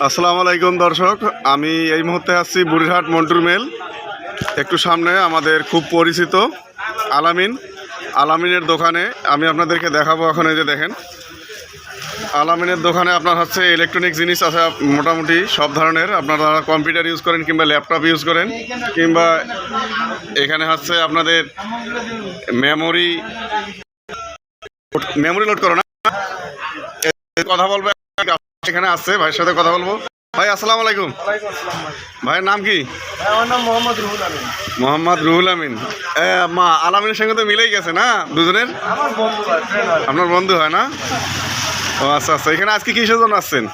আসসালামু আলাইকুম দর্শক, আমি এই মুহূর্তে আসছি বুড়িরহাট মন্টুর মেল। একটু সামনে আমাদের খুব পরিচিত আলামিনের দোকানে আমি আপনাদেরকে দেখাবো। এখন এই যে দেখেন, আলামিনের দোকানে আপনার হচ্ছে ইলেকট্রনিক জিনিস আছে মোটামুটি সব ধরনের। আপনারা কম্পিউটার ইউজ করেন কিংবা ল্যাপটপ ইউজ করেন, কিংবা এখানে হচ্ছে আপনাদের মেমোরি লোড করো না, কথা বলবো। এখানে আসছে ভাইয়ের সাথে কথা বলবো। ভাই আসসালামু আলাইকুম। ভাইয়ের নাম কি? মোহাম্মদ রুহুল আমিন। মা আলামিনের সঙ্গে তো মিলেই গেছে না দুজনের? আপনার বন্ধু হয় না? ও আচ্ছা আচ্ছা। এখানে আজকে কিসের জন্য আসছেন?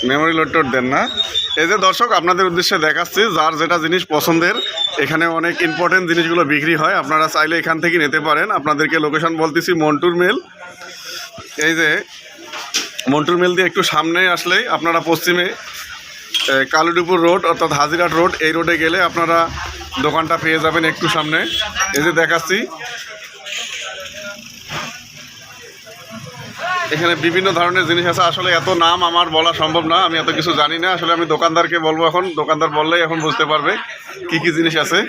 মেমোরি লোড টোড দেন না? এই যে দর্শক, আপনাদের উদ্দেশ্যে দেখাচ্ছি, যার যেটা জিনিস পছন্দের এখানে অনেক ইম্পর্টেন্ট জিনিসগুলো বিক্রি হয়। আপনারা চাইলে এখান থেকে নিতে পারেন। আপনাদেরকে লোকেশন বলতেছি, মন্টুর মেল। এই যে মন্টুর মেল দিয়ে একটু সামনে আসলেই আপনারা পশ্চিমে কালুডুপুর রোড অর্থাৎ হাজিরাট রোড, এই রোডে গেলে আপনারা দোকানটা পেয়ে যাবেন একটু সামনে। এই যে দেখাচ্ছি, এখানে বিভিন্ন ধরনের জিনিস আছে। আসলে এত নাম আমার বলা সম্ভব না, আমি এত কিছু জানি না। আসলে আমি দোকানদারকে বলবো, এখন দোকানদার বললেই এখন বুঝতে পারবে কি কি জিনিস আছে।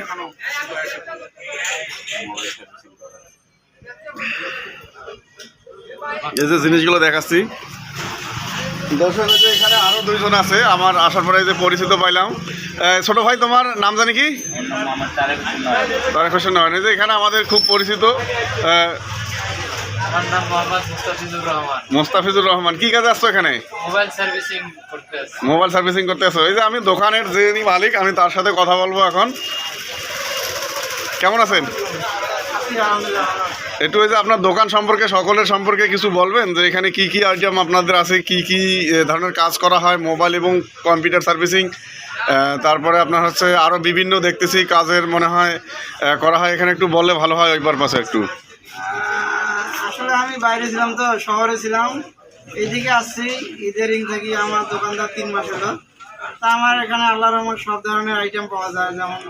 এই যে জিনিসগুলো দেখাচ্ছি দর্শক, এখানে আরো দুইজন আছে আমার আসার পরে যে পরিচিত পাইলাম। ছোট ভাই, তোমার নাম জানি কি? তারেক হোসেন। যে এখানে আমাদের খুব পরিচিত মোস্তাফিজুর রহমান। কি কাজে আসছো এখানে? মোবাইল সার্ভিসিং করতে আসছো। এই যে আমি দোকানের যে মালিক, আমি তার সাথে কথা বলবো এখন। কেমন আছেন? একটু ওই যে আপনার দোকান সম্পর্কে, সকলের সম্পর্কে কিছু বলবেন, যে এখানে কি কি আইটেম আপনাদের আছে, কি কি ধরনের কাজ করা হয়, মোবাইল এবং কম্পিউটার সার্ভিসিং। তারপরে আপনার হচ্ছে আরও বিভিন্ন দেখতেছি কাজের মনে হয় করা হয়। এখানে একটু বললে ভালো হয় ওইবার পাশে একটু। আসলে আমি বাইরে ছিলাম, তো শহরে ছিলাম, এইদিকে আসছি ঈদের রিং থেকে। আমার দোকানদার 3 মাস হলো। তা আমার এখানে আল্লাহর রহমত সব ধরনের আইটেম পাওয়া যায়, যেমন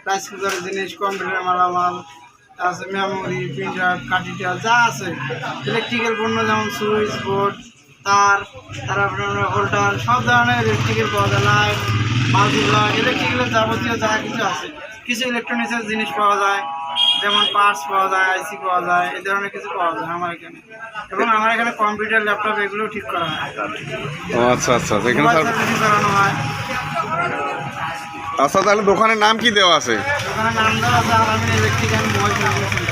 রাইস কুকারের জিনিস, কম্পিউটার মালামাল, তারপরে মেমোরি, প্রিন্টার, কাঠিটার যা আছে, ইলেকট্রিক্যাল পণ্য যেমন সুইচ বোর্ড, তারপরে হোল্ডার, সব ধরনের ইলেকট্রিক্যাল পাওয়া যায়। লাইট, মাল্টিপ্লাগ, ইলেকট্রিক্যালের যাবতীয় যা কিছু আছে। কিছু ইলেকট্রনিক্সের জিনিস পাওয়া যায়, যেমন পার্টস পাওয়া যায়, আইসি পাওয়া যায়, এই ধরনের কিছু পাওয়া যায় আমার এখানে। এবং আমার এখানে কম্পিউটার, ল্যাপটপ এগুলো ঠিক করা হয়। ও আচ্ছা আচ্ছা, এখানে সার্ভিসিং করানো হয়। আচ্ছা, তাহলে দোকানের নাম কি দেওয়া আছে? দোকানের নাম দেওয়া আছে আলামিন ইলেকট্রিক্যাল মোবাইল সার্ভিসিং।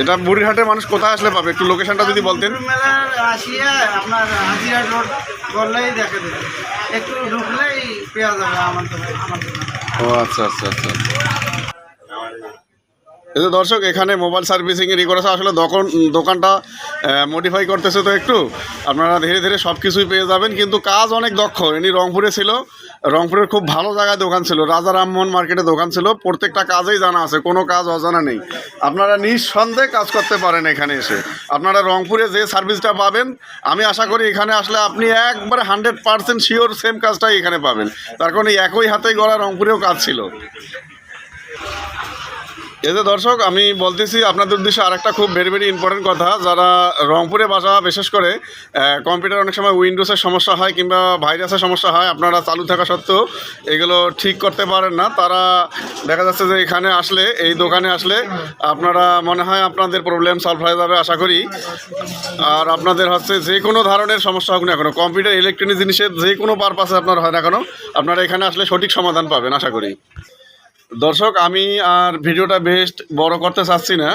এটা বুড়িরহাটের মানুষ কোথায় আসলে পাবে? একটু লোকেশনটা যদি বলতেন। আসিয়ে আপনার হাজিরা রোড বললেই দেখে দেবে, একটু ঢুকলেই পেয়ে যাবে আমার দোকান। ও আচ্ছা আচ্ছা আচ্ছা। এই যে দর্শক, এখানে মোবাইল সার্ভিসিংয়ের করেছে। আসলে দোকানটা মডিফাই করতেছে, তো একটু আপনারা ধীরে ধীরে সব কিছুই পেয়ে যাবেন। কিন্তু কাজ অনেক দক্ষ। ইনি রংপুরে ছিল, রংপুরের খুব ভালো জায়গায় দোকান ছিল, রাজা রামমোহন মার্কেটে দোকান ছিল। প্রত্যেকটা কাজেই জানা আছে, কোনো কাজ অজানা নেই। আপনারা নিঃসন্দেহে কাজ করতে পারেন এখানে এসে। আপনারা রংপুরে যে সার্ভিসটা পাবেন, আমি আশা করি এখানে আসলে আপনি একবারে 100% শিওর সেম কাজটাই এখানে পাবেন। তার কারণে একই হাতে গড়া রংপুরেও কাজ ছিল। এই যে দর্শক, আমি বলতেছি আপনাদের উদ্দেশ্যে আরেকটা খুব ভেরি ভেরি ইম্পর্টেন্ট কথা। যারা রংপুরে বাসা, বিশেষ করে কম্পিউটার অনেক সময় উইন্ডোজের সমস্যা হয় কিংবা ভাইরাসের সমস্যা হয়, আপনারা চালু থাকা সত্ত্বেও এগুলো ঠিক করতে পারেন না, তারা দেখা যাচ্ছে যে এখানে আসলে, এই দোকানে আসলে আপনারা মনে হয় আপনাদের প্রবলেম সলভ হয়ে যাবে আশা করি। আর আপনাদের হচ্ছে যে কোনো ধরনের সমস্যা হোক না কেন, কম্পিউটার ইলেকট্রনিক জিনিসের যে কোনো পারপাসে আপনার হয় না কেন, আপনারা এখানে আসলে সঠিক সমাধান পাবেন আশা করি। দর্শক, আমি আর ভিডিওটা বেস্ট বড় করতে চাচ্ছি না।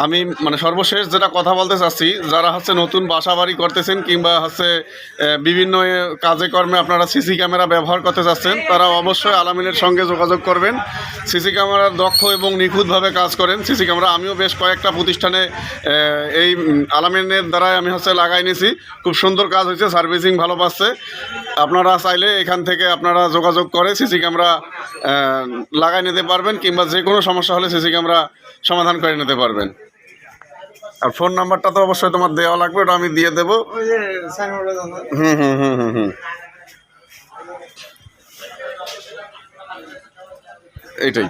আমি সর্বশেষ যেটা কথা বলতে চাচ্ছি, যারা হচ্ছে নতুন বাসা বাড়ি করতেছেন কিংবা হচ্ছে বিভিন্ন কাজে কর্মে আপনারা সিসি ক্যামেরা ব্যবহার করতে চাচ্ছেন, তারা অবশ্যই আলামিনের সঙ্গে যোগাযোগ করবেন। সিসি ক্যামেরার দক্ষ এবং নিখুঁতভাবে কাজ করেন সিসি ক্যামেরা। আমিও বেশ কয়েকটা প্রতিষ্ঠানে এই আলামিনের দ্বারাই আমি হচ্ছে লাগাই নিয়েছি, খুব সুন্দর কাজ হয়েছে, সার্ভিসিং ভালো পাচ্ছে। আপনারা চাইলে এখান থেকে আপনারা যোগাযোগ করে সিসি ক্যামেরা লাগাই নিতে পারবেন, কিংবা যে কোনো সমস্যা হলে সিসি ক্যামেরা সমাধান করে নিতে পারবেন। আর ফোন নাম্বারটা তো অবশ্যই তোমার দেওয়া লাগবে, ওটা আমি দিয়ে দেবো। এইটাই।